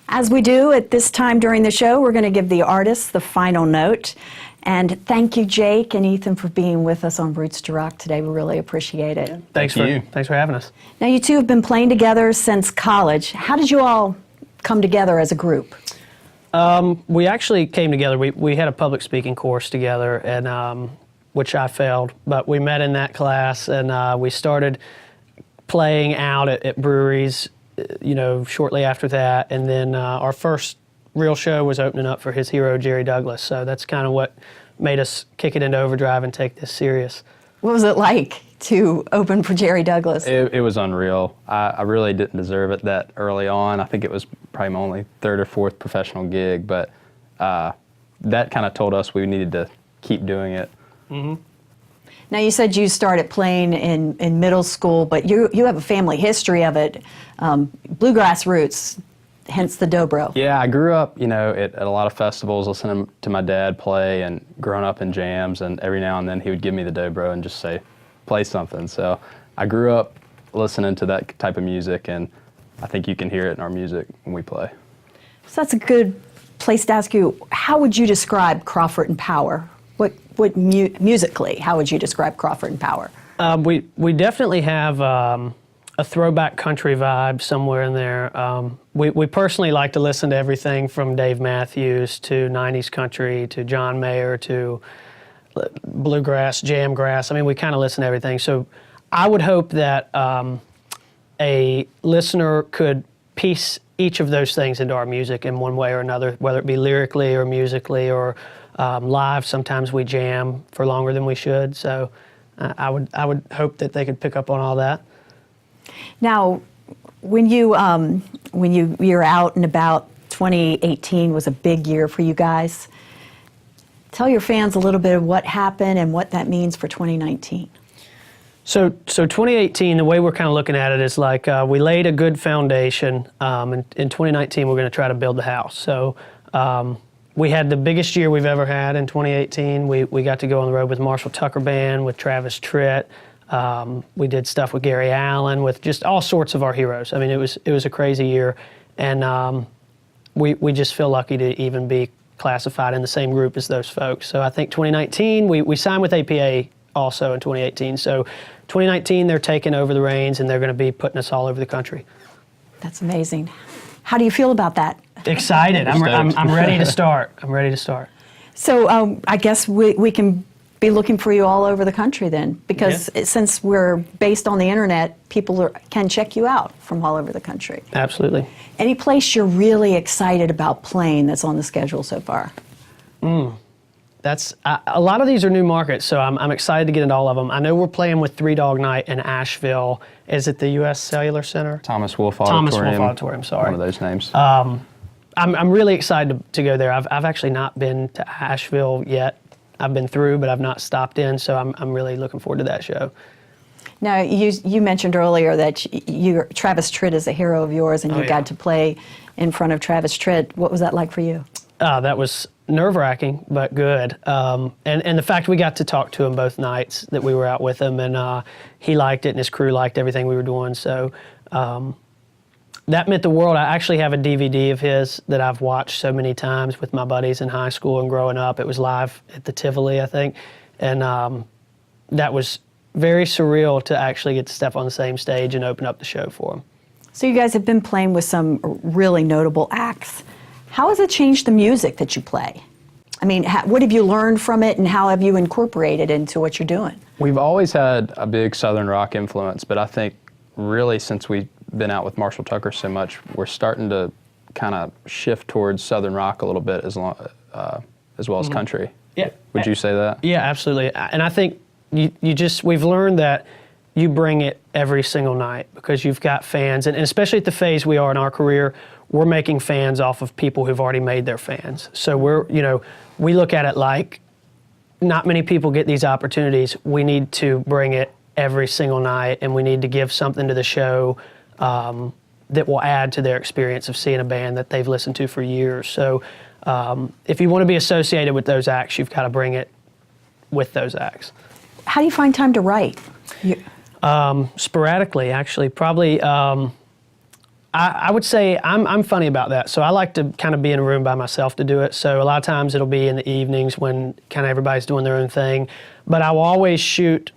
As we do at this time during the show, we're going to give the artists the final note. And thank you, Jake and Ethan, for being with us on Roots to Rock today. We really appreciate it. Thanks for having us. Now, you two have been playing together since college. How did you all come together as a group? We actually came together. We had a public speaking course together, and which I failed, but we met in that class, and we started playing out at breweries, shortly after that. And then our first real show was opening up for his hero, Jerry Douglas. So that's kind of what made us kick it into overdrive and take this serious. What was it like to open for Jerry Douglas? It was unreal. I really didn't deserve it that early on. I think it was probably my only third or fourth professional gig, but that kind of told us we needed to keep doing it. Mm-hmm. Now, you said you started playing in middle school, but you have a family history of it, bluegrass roots, hence the dobro. Yeah, I grew up, at a lot of festivals, listening to my dad play and growing up in jams, and every now and then he would give me the dobro and just say, play something. So I grew up listening to that type of music, and I think you can hear it in our music when we play. So that's a good place to ask you, how would you describe Crawford Power? Musically, how would you describe Crawford Power? We definitely have a throwback country vibe somewhere in there. We personally like to listen to everything from Dave Matthews to 90s country to John Mayer to bluegrass, jamgrass. I mean, we kind of listen to everything. So I would hope that a listener could piece each of those things into our music in one way or another, whether it be lyrically or musically or live. Sometimes we jam for longer than we should. So I would hope that they could pick up on all that. Now, when you're out and about, 2018 was a big year for you guys. Tell your fans a little bit of what happened and what that means for 2019. So 2018, the way we're kind of looking at it is like we laid a good foundation. In 2019, we're going to try to build the house. So we had the biggest year we've ever had in 2018. We got to go on the road with Marshall Tucker Band, with Travis Tritt. We did stuff with Gary Allen, with just all sorts of our heroes. I mean, it was a crazy year, and we just feel lucky to even be classified in the same group as those folks. So I think 2019, we signed with APA also in 2018. So 2019, they're taking over the reins, and they're going to be putting us all over the country. That's amazing. How do you feel about that? Excited. I'm ready to start. I'm ready to start. So I guess we can be looking for you all over the country then, because since we're based on the internet, people can check you out from all over the country. Absolutely. Any place you're really excited about playing that's on the schedule so far? That's a lot of these are new markets, so I'm excited to get into all of them. I know we're playing with Three Dog Night in Asheville. Is it the U.S. Cellular Center? Thomas Wolfe Auditorium. Thomas Wolfe Auditorium, sorry. One of those names. I'm really excited to go there. I've actually not been to Asheville yet. I've been through, but I've not stopped in, so I'm really looking forward to that show. Now, you mentioned earlier that Travis Tritt is a hero of yours, and you got to play in front of Travis Tritt. What was that like for you? That was nerve-wracking, but good. And the fact we got to talk to him both nights that we were out with him, and he liked it, and his crew liked everything we were doing. So that meant the world. I actually have a DVD of his that I've watched so many times with my buddies in high school and growing up. It was live at the Tivoli, I think, and that was very surreal to actually get to step on the same stage and open up the show for him. So you guys have been playing with some really notable acts. How has it changed the music that you play? I mean, what have you learned from it, and how have you incorporated it into what you're doing? We've always had a big Southern rock influence, but I think really since we've been out with Marshall Tucker so much, we're starting to kind of shift towards Southern rock a little bit as well as country. Yeah. Would you say that? Yeah, absolutely. And I think we've learned that you bring it every single night because you've got fans, and especially at the phase we are in our career, we're making fans off of people who've already made their fans. So we look at it like not many people get these opportunities. We need to bring it every single night, and we need to give something to the show that will add to their experience of seeing a band that they've listened to for years. So if you want to be associated with those acts, you've got to bring it with those acts. How do you find time to write? Sporadically, actually. Probably I would say I'm funny about that. So I like to kind of be in a room by myself to do it. So a lot of times it'll be in the evenings when kind of everybody's doing their own thing. But I will always shoot.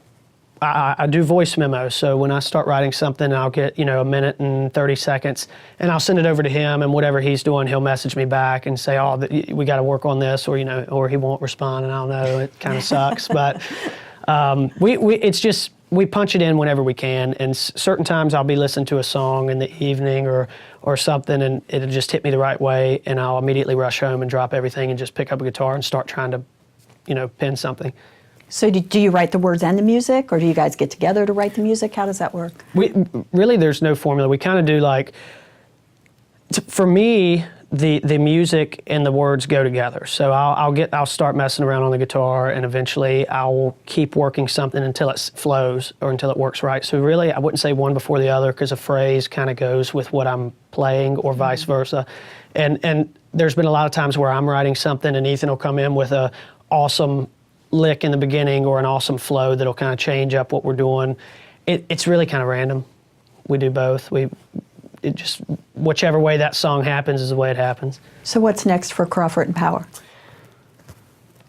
I do voice memos. So when I start writing something, I'll get a minute and 30 seconds, and I'll send it over to him. And whatever he's doing, he'll message me back and say, "Oh, we got to work on this," or he won't respond, and I don't know. It kind of sucks, but it's just. We punch it in whenever we can, and certain times I'll be listening to a song in the evening or something, and it'll just hit me the right way, and I'll immediately rush home and drop everything and just pick up a guitar and start trying to, pen something. So do you write the words and the music, or do you guys get together to write the music? How does that work? Really, there's no formula. We kind of do for me, the music and the words go together. So I'll start messing around on the guitar, and eventually I'll keep working something until it flows or until it works right. So really, I wouldn't say one before the other, because a phrase kind of goes with what I'm playing, or vice versa. And there's been a lot of times where I'm writing something and Ethan will come in with a awesome lick in the beginning or an awesome flow that'll kind of change up what we're doing. It's really kind of random. We do both. It just, whichever way that song happens is the way it happens. So what's next for Crawford Power?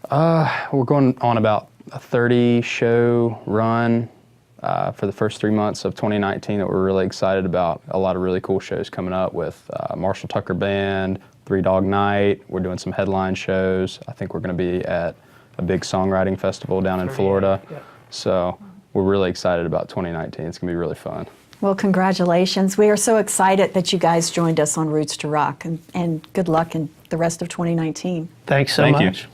We're going on about a 30-show run for the first 3 months of 2019 that we're really excited about. A lot of really cool shows coming up with Marshall Tucker Band, Three Dog Night. We're doing some headline shows. I think we're going to be at a big songwriting festival down in Florida. Yeah. So we're really excited about 2019. It's going to be really fun. Well, congratulations. We are so excited that you guys joined us on Roots to Rock, and good luck in the rest of 2019. Thanks so Thank you. much.